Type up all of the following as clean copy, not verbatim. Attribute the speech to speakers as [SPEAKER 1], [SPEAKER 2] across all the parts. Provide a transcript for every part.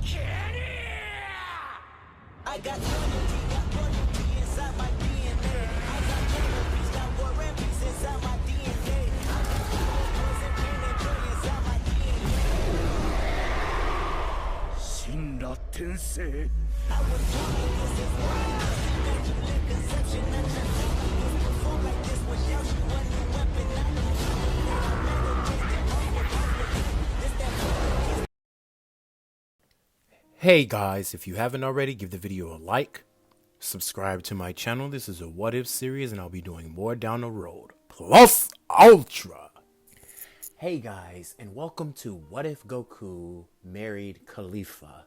[SPEAKER 1] I got loyalty inside my DNA. I got peace, got war and peace inside my DNA. I got poison, pain, and joy inside my DNA. 死んだ天性 I was born like this, it's why immaculate conception. I just perform like this without you, a new weapon. I know
[SPEAKER 2] Hey guys, if you haven't already, give the video a like, subscribe to my channel. This is a what if series and I'll be doing more down the road. Plus Ultra! Hey guys, and welcome to What If Goku Married Caulifla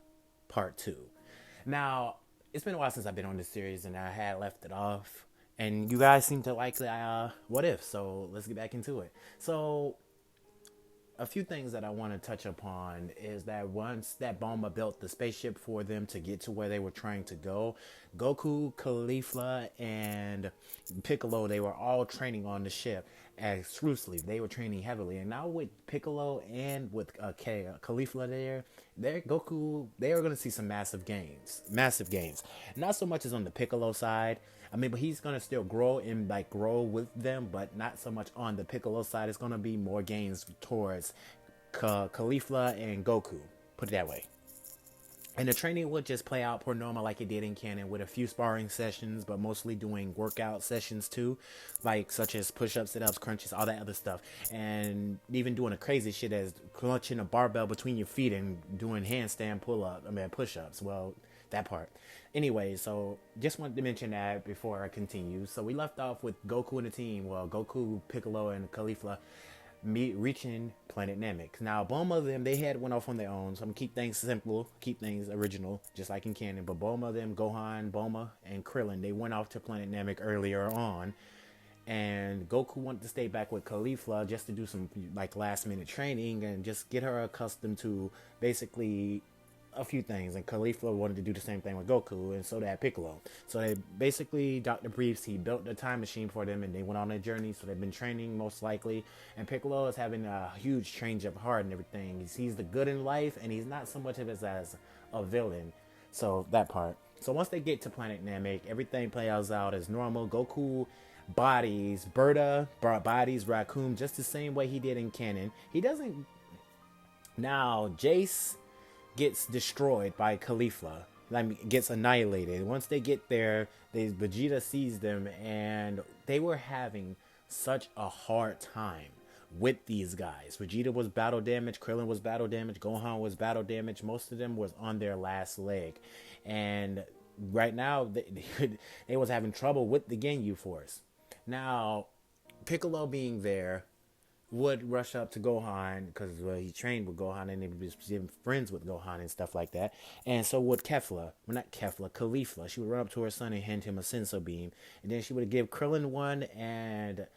[SPEAKER 2] Part 2. Now, it's been a while since I've been on this series and I had left it off. And you guys seem to like the what if, so let's get back into it. So, a few things that I want to touch upon is that once that Bulma built the spaceship for them to get to where they were trying to go, Goku, Caulifla, and Piccolo, they were all training on the ship exclusively. They were training heavily. And now with Piccolo and with Caulifla there, Goku, they are going to see some massive gains. Massive gains. Not so much as on the Piccolo side. I mean, but he's going to still grow and grow with them, but not so much on the Piccolo side. It's going to be more gains towards Caulifla and Goku. Put it that way. And the training would just play out per normal like it did in canon with a few sparring sessions, but mostly doing workout sessions too, like such as push-ups, sit-ups, crunches, all that other stuff. And even doing a crazy shit as clutching a barbell between your feet and doing handstand push-ups. Well, that part. Anyway, so just wanted to mention that before I continue. So we left off with Goku and the team. Well, Goku, Piccolo, and Caulifla reaching planet Namek. Now, Bulma them, they had went off on their own. So I'm gonna keep things simple, keep things original, just like in canon. But Bulma them, Gohan, Bulma, and Krillin, they went off to planet Namek earlier on. And Goku wanted to stay back with Caulifla just to do some like last minute training and just get her accustomed to basically a few things. And Caulifla wanted to do the same thing with Goku, and so did Piccolo. So they basically, Dr. Briefs, he built a time machine for them and they went on a journey. So they've been training most likely, and Piccolo is having a huge change of heart and everything. He sees the good in life and he's not so much of it as a villain. So that part. So once they get to planet Namek, everything plays out as normal. Goku bodies Berta, bodies Raccoon just the same way he did in canon. He doesn't. Now Jace gets destroyed by Caulifla, gets annihilated. Once they get there, Vegeta sees them, and they were having such a hard time with these guys. Vegeta was battle damaged, Krillin was battle damaged, Gohan was battle damaged. Most of them was on their last leg, and right now they was having trouble with the Ginyu Force. Now, Piccolo being there would rush up to Gohan because he trained with Gohan and he was friends with Gohan and stuff like that. And so would Caulifla. She would run up to her son and hand him a Senso beam. And then she would give Krillin one, and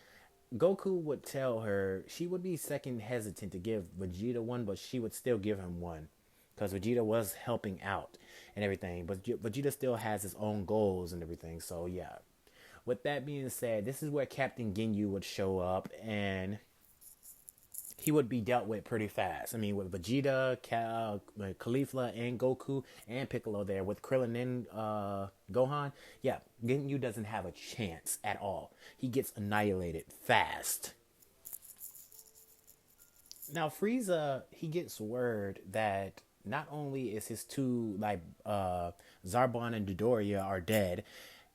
[SPEAKER 2] Goku would tell her she would be second hesitant to give Vegeta one, but she would still give him one because Vegeta was helping out and everything. But Vegeta still has his own goals and everything. So yeah. With that being said, this is where Captain Ginyu would show up, and he would be dealt with pretty fast. I mean, with Vegeta, Caulifla, and Goku, and Piccolo there, with Krillin and Gohan, yeah, Ginyu doesn't have a chance at all. He gets annihilated fast. Now, Frieza, he gets word that not only is his two, Zarbon and Dodoria are dead,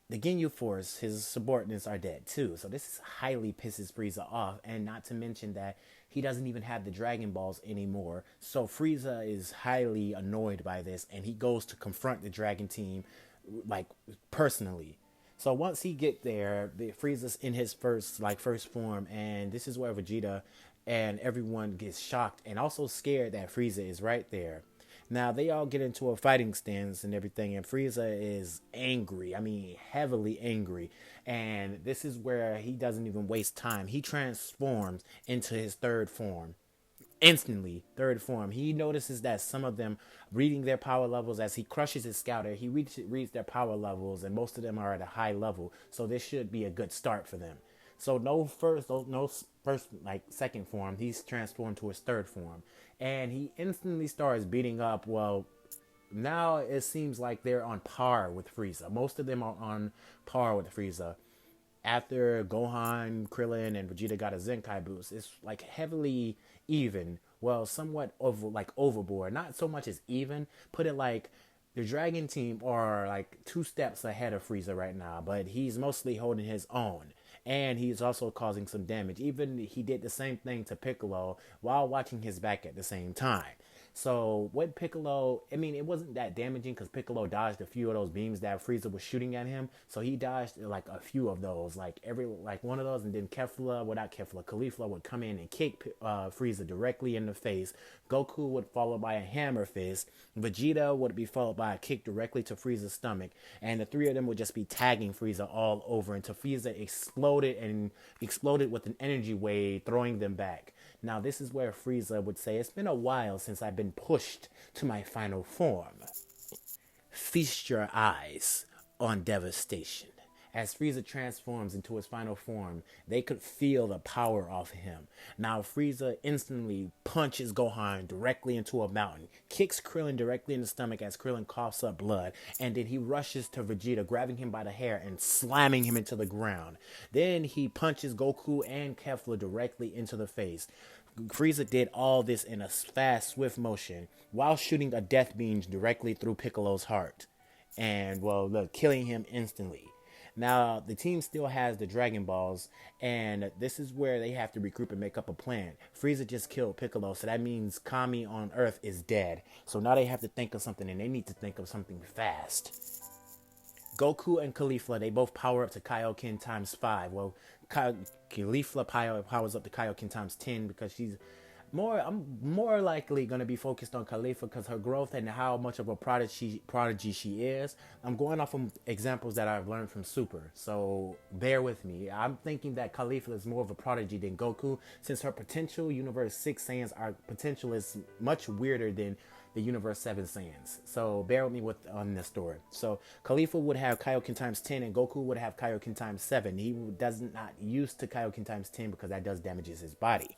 [SPEAKER 2] the Ginyu Force, his subordinates, are dead too. So this highly pisses Frieza off, and not to mention that he doesn't even have the Dragon Balls anymore. So Frieza is highly annoyed by this, and he goes to confront the Dragon Team, personally. So once he get there, Frieza's in his first form, and this is where Vegeta and everyone gets shocked and also scared that Frieza is right there. Now, they all get into a fighting stance and everything, and Frieza is angry. I mean, heavily angry. And this is where he doesn't even waste time. He transforms into his third form. Instantly, third form. He notices that some of them reading their power levels as he crushes his scouter. He reads their power levels, and most of them are at a high level. So this should be a good start for them. So second form. He's transformed to his third form, and he instantly starts beating up, now it seems like they're on par with Frieza. Most of them are on par with Frieza. After Gohan, Krillin, and Vegeta got a Zenkai boost, it's like heavily even. Well, somewhat overboard. Not so much as even. Put it like the Dragon Team are like 2 steps ahead of Frieza right now, but he's mostly holding his own. And he's also causing some damage. Even he did the same thing to Piccolo while watching his back at the same time. So what Piccolo, I mean, it wasn't that damaging because Piccolo dodged a few of those beams that Frieza was shooting at him. So he dodged like a few of those, like one of those, and then Caulifla would come in and kick Frieza directly in the face. Goku would follow by a hammer fist. Vegeta would be followed by a kick directly to Frieza's stomach, and the three of them would just be tagging Frieza all over until Frieza exploded with an energy wave, throwing them back. Now, this is where Frieza would say, "It's been a while since I've been pushed to my final form. Feast your eyes on devastation." As Frieza transforms into his final form, they could feel the power of him. Now, Frieza instantly punches Gohan directly into a mountain, kicks Krillin directly in the stomach as Krillin coughs up blood, and then he rushes to Vegeta, grabbing him by the hair and slamming him into the ground. Then he punches Goku and Caulifla directly into the face. Frieza did all this in a fast, swift motion while shooting a death beam directly through Piccolo's heart, and killing him instantly. Now, the team still has the Dragon Balls, and this is where they have to regroup and make up a plan. Frieza just killed Piccolo, so that means Kami on Earth is dead. So now they have to think of something, and they need to think of something fast. Goku and Caulifla, they both power up to Kaioken times 5. Well, Caulifla powers up to Kaioken times 10 because I'm more likely going to be focused on Caulifla because her growth and how much of a prodigy she is. I'm going off of examples that I've learned from Super, so bear with me. I'm thinking that Caulifla is more of a prodigy than Goku, since her potential Universe 6 Saiyans, our potential is much weirder than the Universe 7 Saiyans. So bear with me on this story. So Caulifla would have Kaioken times 10 and Goku would have Kaioken times 7. He does not used to Kaioken times 10 because that does damages his body.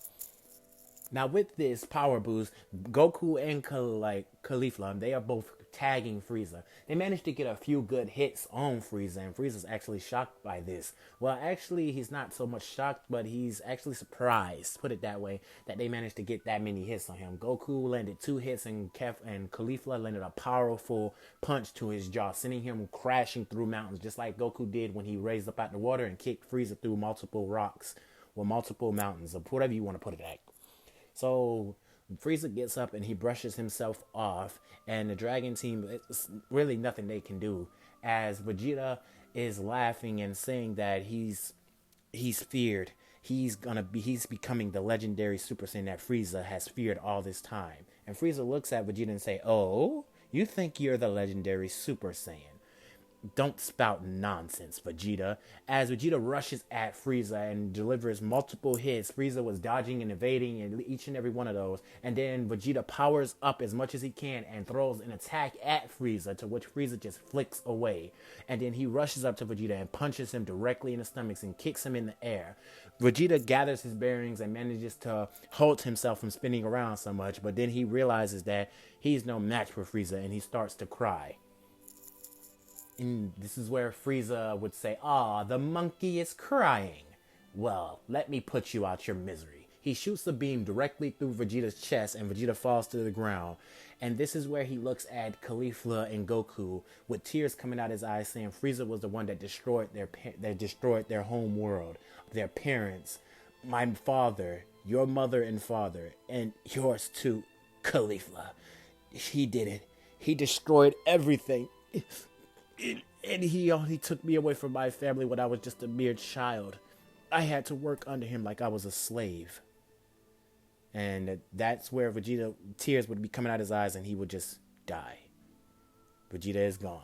[SPEAKER 2] Now, with this power boost, Goku and Caulifla, they are both tagging Frieza. They managed to get a few good hits on Frieza, and Frieza's actually shocked by this. Well, actually, he's not so much shocked, but he's actually surprised, put it that way, that they managed to get that many hits on him. Goku landed 2 hits, and Caulifla landed a powerful punch to his jaw, sending him crashing through mountains, just like Goku did when he raised up out the water and kicked Frieza through multiple rocks, or multiple mountains, or whatever you want to put it at. So Frieza gets up and he brushes himself off, and the Dragon Team, it's really nothing they can do, as Vegeta is laughing and saying that he's feared. He's becoming the legendary Super Saiyan that Frieza has feared all this time. And Frieza looks at Vegeta and say, "Oh, you think you're the legendary Super Saiyan? Don't spout nonsense, Vegeta." As Vegeta rushes at Frieza and delivers multiple hits, Frieza was dodging and evading in each and every one of those. And then Vegeta powers up as much as he can and throws an attack at Frieza, to which Frieza just flicks away. And then he rushes up to Vegeta and punches him directly in the stomach and kicks him in the air. Vegeta gathers his bearings and manages to halt himself from spinning around so much, but then he realizes that he's no match for Frieza and he starts to cry. And this is where Frieza would say, "Ah, the monkey is crying. Well, let me put you out your misery." He shoots the beam directly through Vegeta's chest, and Vegeta falls to the ground. And this is where he looks at Caulifla and Goku with tears coming out his eyes, saying Frieza was the one that destroyed their home world, their parents, my father, your mother and father, and yours too, Caulifla. He did it. He destroyed everything. And he only took me away from my family when I was just a mere child. I had to work under him like I was a slave. And that's where Vegeta, tears would be coming out his eyes and he would just die. Vegeta is gone.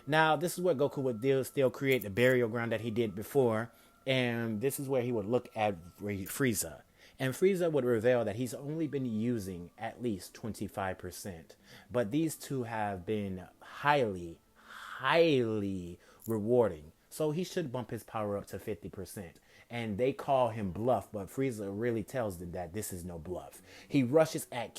[SPEAKER 2] Now, this is where Goku would still create the burial ground that he did before. And this is where he would look at Frieza. And Frieza would reveal that he's only been using at least 25%. But these two have been highly rewarding. So he should bump his power up to 50%. And they call him bluff, but Frieza really tells them that this is no bluff. He rushes at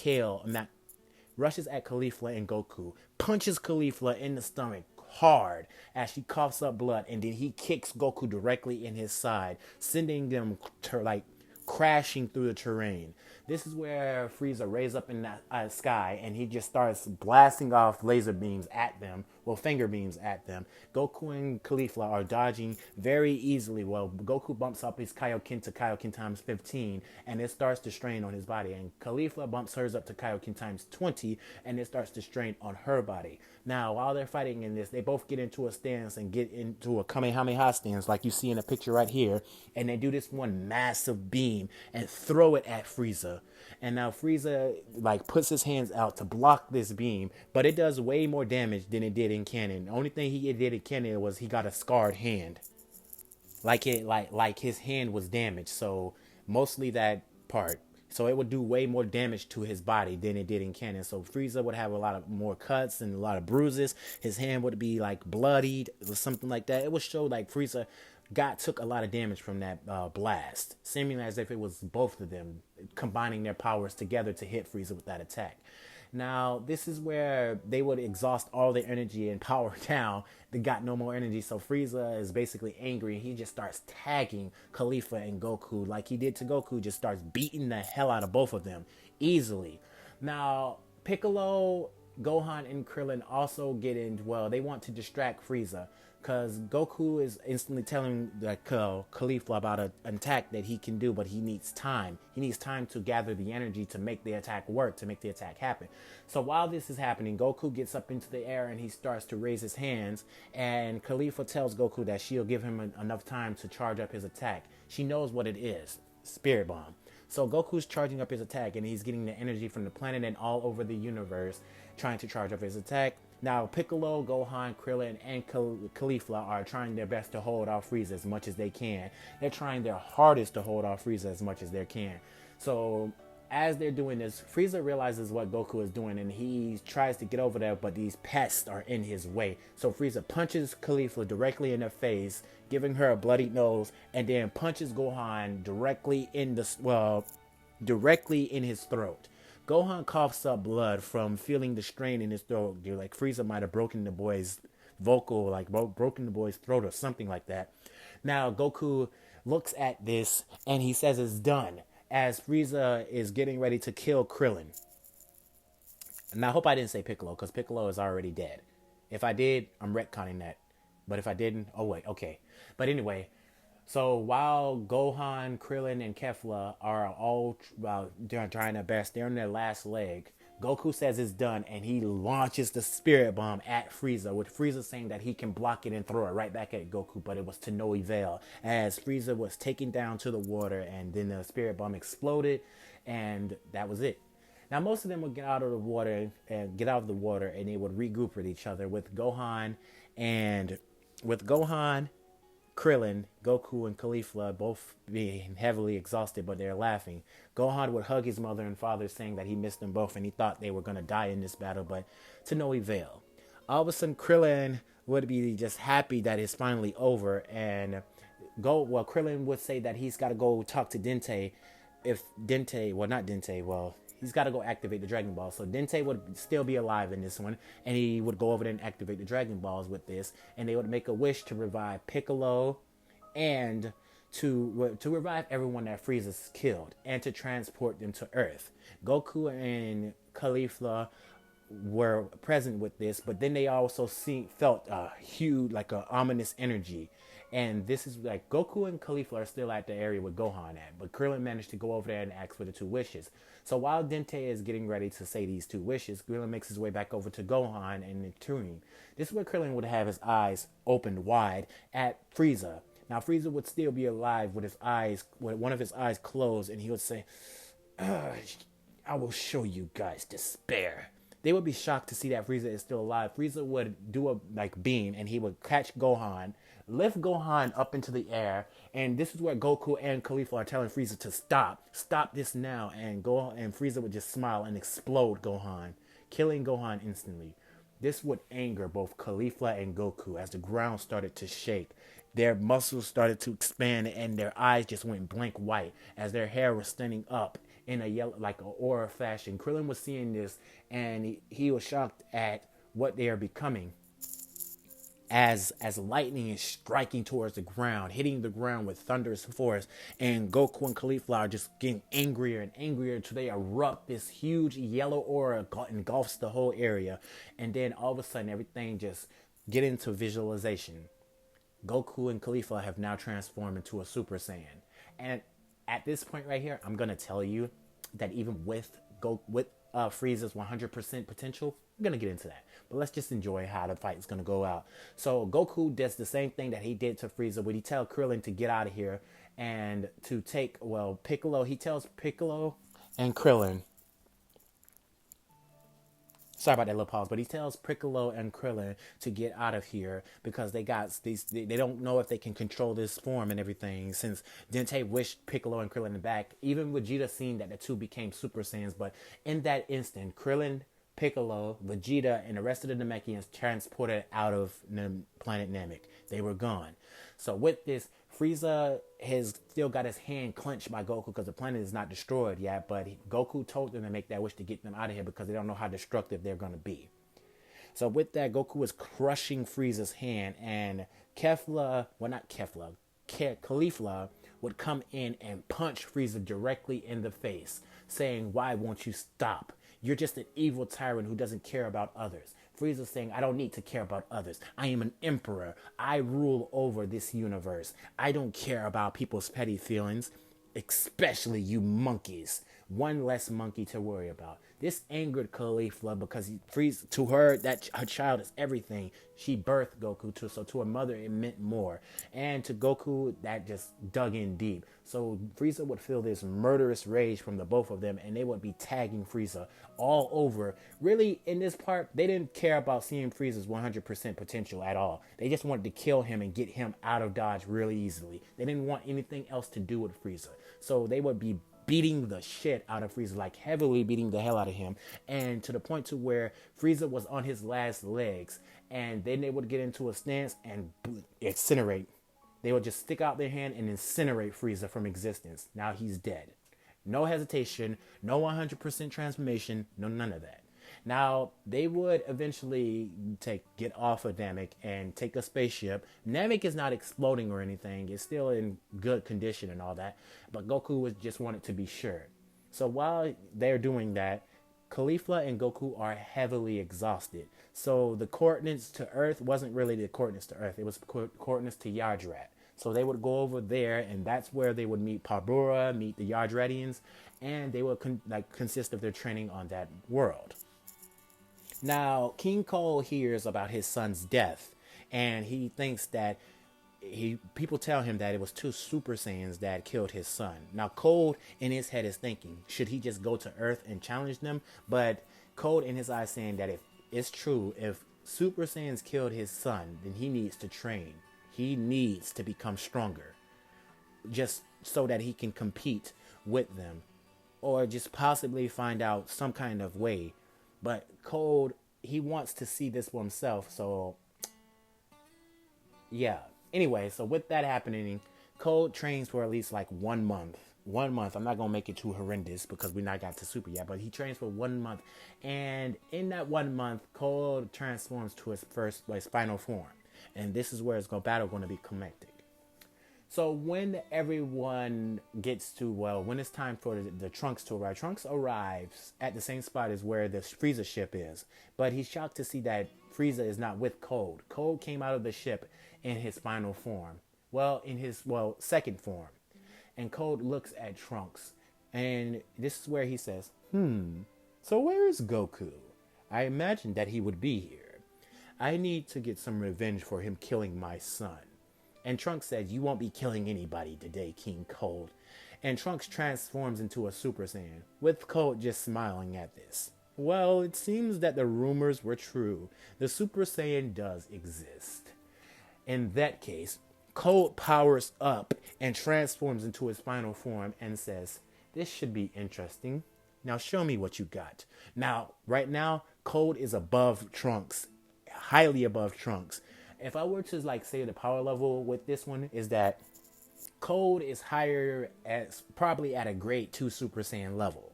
[SPEAKER 2] rushes at Caulifla and Goku, punches Caulifla in the stomach hard as she coughs up blood, and then he kicks Goku directly in his side, sending them to like crashing through the terrain. This is where Frieza raised up in the sky and he just starts blasting off laser beams at them, well, finger beams at them. Goku and Caulifla are dodging very easily. Well, Goku bumps up his Kaioken to Kaioken times 15 and it starts to strain on his body. And Caulifla bumps hers up to Kaioken times 20 and it starts to strain on her body. Now, while they're fighting in this, they both get into a stance and get into a Kamehameha stance like you see in the picture right here. And they do this one massive beam and throw it at Frieza. And now Frieza like puts his hands out to block this beam, but it does way more damage than it did in canon. The only thing he did in canon was he got a scarred hand. Like his hand was damaged. So mostly that part. So it would do way more damage to his body than it did in canon. So Frieza would have a lot of more cuts and a lot of bruises. His hand would be like bloodied or something like that. It would show like Frieza took a lot of damage from that blast, seeming as if it was both of them combining their powers together to hit Frieza with that attack. Now, this is where they would exhaust all their energy and power down. They got no more energy, so Frieza is basically angry, and he just starts tagging Caulifla and Goku like he did to Goku, just starts beating the hell out of both of them easily. Now, Piccolo, Gohan, and Krillin also get in, well, they want to distract Frieza, because Goku is instantly telling Caulifla about an attack that he can do, but he needs time. He needs time to gather the energy to make the attack work, to make the attack happen. So while this is happening, Goku gets up into the air and he starts to raise his hands, and Caulifla tells Goku that she'll give him enough time to charge up his attack. She knows what it is, Spirit Bomb. So Goku's charging up his attack, and he's getting the energy from the planet and all over the universe, trying to charge up his attack. Now, Piccolo, Gohan, Krillin, and Caulifla are trying their best to hold off Frieza as much as they can. They're trying their hardest to hold off Frieza as much as they can. So, as they're doing this, Frieza realizes what Goku is doing, and he tries to get over there, but these pests are in his way. So, Frieza punches Caulifla directly in the face, giving her a bloody nose, and then punches Gohan directly in his throat. Gohan coughs up blood from feeling the strain in his throat. Like Frieza might have broken the boy's broken the boy's throat or something like that. Now Goku looks at this and he says it's done as Frieza is getting ready to kill Krillin. And I hope I didn't say Piccolo, because Piccolo is already dead. If I did, I'm retconning that. But if I didn't, oh wait, okay. But anyway, so while Gohan, Krillin, and Kefla are all trying their best, they're on their last leg, Goku says it's done, and he launches the Spirit Bomb at Frieza, with Frieza saying that he can block it and throw it right back at Goku, but it was to no avail, as Frieza was taken down to the water, and then the Spirit Bomb exploded, and that was it. Now, most of them would get out of the water, and they would regroup with each other, with Gohan, Krillin, Goku, and Caulifla both being heavily exhausted, but they're laughing. Gohan would hug his mother and father, saying that he missed them both and he thought they were going to die in this battle, but to no avail. All of a sudden, Krillin would be just happy that it's finally over, and Krillin would say that he's got to go talk to Dente. He's got to go activate the Dragon Ball. So Dente would still be alive in this one, and he would go over there and activate the Dragon Balls with this, and they would make a wish to revive Piccolo and to revive everyone that Frieza's killed and to transport them to Earth. Goku and Caulifla were present with this, but then they also felt a huge, like a ominous energy. And this is like Goku and Caulifla are still at the area with Gohan at, but Krillin managed to go over there and ask for the 2 wishes. So while Dente is getting ready to say these 2 wishes, Krillin makes his way back over to Gohan and the Turing. This is where Krillin would have his eyes opened wide at Frieza. Now Frieza would still be alive with one of his eyes closed, and he would say, "I will show you guys despair." They would be shocked to see that Frieza is still alive. Frieza would do a beam, and he would catch Gohan, lift Gohan up into the air, and this is where Goku and Caulifla are telling Frieza to stop this now, and Frieza would just smile and explode Gohan, killing Gohan instantly. This would anger both Caulifla and Goku as the ground started to shake. Their muscles started to expand, and their eyes just went blank white as their hair was standing up in a yellow, like a aura fashion. Krillin was seeing this, and he was shocked at what they are becoming. As lightning is striking towards the ground, hitting the ground with thunderous force, and Goku and Caulifla are just getting angrier and angrier until they erupt. This huge yellow aura engulfs the whole area, and then all of a sudden everything just get into visualization. Goku and Caulifla have now transformed into a Super Saiyan, and at this point right here, I'm gonna tell you that even with Frieza's 100% potential, I'm gonna get into that. But let's just enjoy how the fight is gonna go out. So Goku does the same thing that he did to Frieza when he tells Krillin to get out of here and to take, well, Piccolo. He tells Piccolo and Krillin. Sorry about that little pause, but he tells Piccolo and Krillin to get out of here because they got these. They don't know if they can control this form and everything. Since Dente wished Piccolo and Krillin back, even Vegeta seen that the two became Super Saiyans, but in that instant, Krillin, Piccolo, Vegeta, and the rest of the Namekians transported out of planet Namek. They were gone. So with this, Frieza has still got his hand clenched by Goku because the planet is not destroyed yet, but Goku told them to make that wish to get them out of here because they don't know how destructive they're going to be. So with that, Goku is crushing Frieza's hand, and Caulifla would come in and punch Frieza directly in the face, saying, "Why won't you stop? You're just an evil tyrant who doesn't care about others." Frieza saying, "I don't need to care about others. I am an emperor. I rule over this universe. I don't care about people's petty feelings, especially you monkeys. One less monkey to worry about." This angered Caulifla because Frieza, to her, that her child is everything. She birthed Goku too, so to her mother it meant more. And to Goku, that just dug in deep. So Frieza would feel this murderous rage from the both of them, and they would be tagging Frieza all over. Really, in this part, they didn't care about seeing Frieza's 100% potential at all. They just wanted to kill him and get him out of Dodge really easily. They didn't want anything else to do with Frieza. So they would be beating the shit out of Frieza, like heavily beating the hell out of him, and to the point to where Frieza was on his last legs, and then they would get into a stance and incinerate. They would just stick out their hand and incinerate Frieza from existence. Now he's dead. No hesitation, no 100% transformation, no none of that. Now, they would eventually get off of Namek and take a spaceship. Namek is not exploding or anything. It's still in good condition and all that. But Goku was just wanted to be sure. So while they're doing that, Caulifla and Goku are heavily exhausted. So the coordinates to Earth wasn't really the coordinates to Earth. It was coordinates to Yardrat. So they would go over there, and that's where they would meet Parbura, meet the Yardratians, and they would consist of their training on that world. Now, King Cole hears about his son's death, and he thinks that people tell him that it was two Super Saiyans that killed his son. Now, Cole in his head is thinking, should he just go to Earth and challenge them? But Cole in his eyes saying that if it's true, if Super Saiyans killed his son, then he needs to train. He needs to become stronger, just so that he can compete with them, or just possibly find out some kind of way. But Code, he wants to see this for himself, so yeah. Anyway, so with that happening, Code trains for at least like 1 month. 1 month. I'm not going to make it too horrendous because we're not got to Super yet, but he trains for 1 month. And in that 1 month, Code transforms to his final form. And this is where battle going to be connected. So when everyone gets to, when it's time for the Trunks to arrive, Trunks arrives at the same spot as where the Frieza ship is. But he's shocked to see that Frieza is not with Code. Code came out of the ship in his final form. In his second form. And Code looks at Trunks. And this is where he says, so where is Goku? I imagined that he would be here. I need to get some revenge for him killing my son. And Trunks said, you won't be killing anybody today, King Cold. And Trunks transforms into a Super Saiyan, with Cold just smiling at this. Well, it seems that the rumors were true. The Super Saiyan does exist. In that case, Cold powers up and transforms into his final form and says, this should be interesting. Now show me what you got. Now, right now, Cold is above Trunks. Highly above Trunks. If I were to say the power level with this one is that Cold is higher as probably at a grade 2 Super Saiyan level.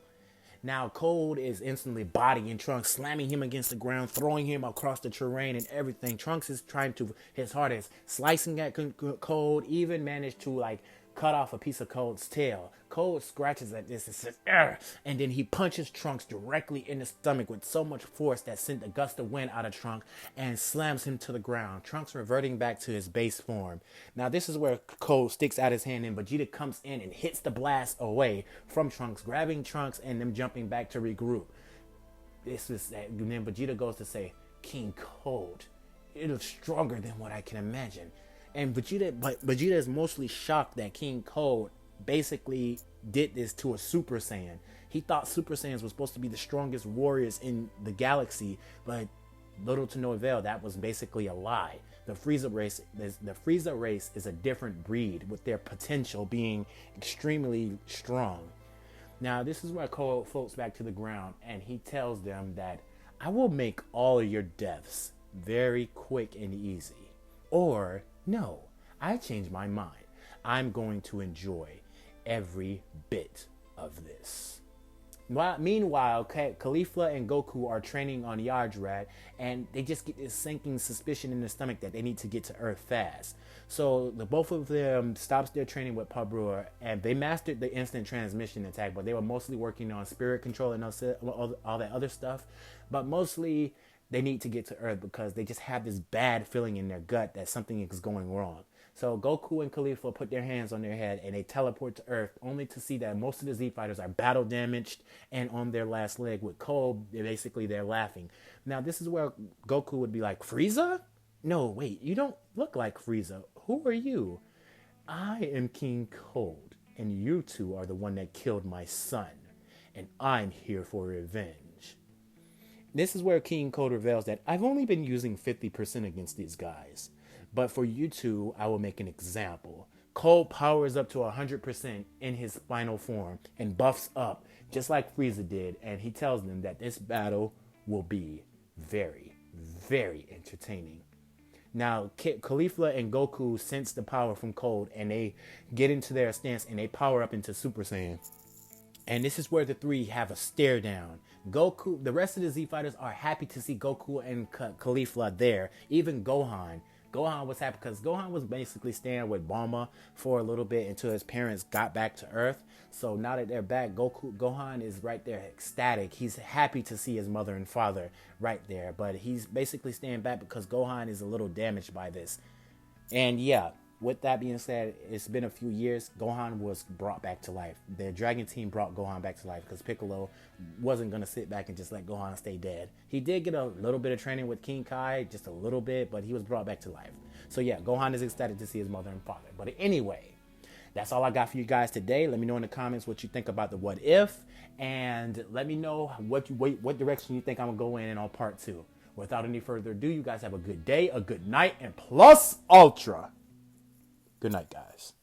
[SPEAKER 2] Now Cold is instantly bodying Trunks, slamming him against the ground, throwing him across the terrain and everything. Trunks is trying to his hardest, slicing at Cold, even managed to like cut off a piece of Cold's tail. Cold scratches at this and says, "Arr!" And then he punches Trunks directly in the stomach with so much force that sent a gust of wind out of Trunks and slams him to the ground. Trunks reverting back to his base form. Now this is where Cold sticks out his hand and Vegeta comes in and hits the blast away from Trunks, grabbing Trunks and them jumping back to regroup. This is that. And then Vegeta goes to say, "King Cold, it is stronger than what I can imagine." And Vegeta is mostly shocked that King Cold basically did this to a Super Saiyan. He thought Super Saiyans were supposed to be the strongest warriors in the galaxy, but little to no avail. That was basically a lie. The Frieza race is a different breed, with their potential being extremely strong. Now this is where Cold floats back to the ground and he tells them that I will make all of your deaths very quick and easy. Or no, I changed my mind. I'm going to enjoy every bit of this. Meanwhile, Caulifla and Goku are training on Yardrat, and they just get this sinking suspicion in their stomach that they need to get to Earth fast. So the both of them stops their training with Pabur, and they mastered the instant transmission attack, but they were mostly working on spirit control and all that other stuff. But mostly they need to get to Earth because they just have this bad feeling in their gut that something is going wrong. So Goku and Caulifla put their hands on their head and they teleport to Earth, only to see that most of the Z fighters are battle damaged and on their last leg. With Cold, they're laughing. Now this is where Goku would be like, "Frieza? No, wait, you don't look like Frieza. Who are you?" "I am King Cold, and you two are the one that killed my son, and I'm here for revenge." This is where King Cold reveals that I've only been using 50% against these guys. But for you two, I will make an example. Cold powers up to 100% in his final form and buffs up just like Frieza did. And he tells them that this battle will be very, very entertaining. Now, Caulifla and Goku sense the power from Cold and they get into their stance and they power up into Super Saiyan. And this is where the three have a stare down. Goku, the rest of the Z fighters are happy to see Goku and Caulifla there. Even Gohan. Gohan was happy because Gohan was basically staying with Bulma for a little bit until his parents got back to Earth. So now that they're back, Gohan is right there ecstatic. He's happy to see his mother and father right there. But he's basically staying back because Gohan is a little damaged by this. And yeah, with that being said, it's been a few years. Gohan was brought back to life. The Dragon Team brought Gohan back to life because Piccolo wasn't going to sit back and just let Gohan stay dead. He did get a little bit of training with King Kai, just a little bit, but he was brought back to life. So yeah, Gohan is ecstatic to see his mother and father. But anyway, that's all I got for you guys today. Let me know in the comments what you think about the what if, and let me know what direction you think I'm going to go in on part 2. Without any further ado, you guys have a good day, a good night, and plus ultra. Good night, guys.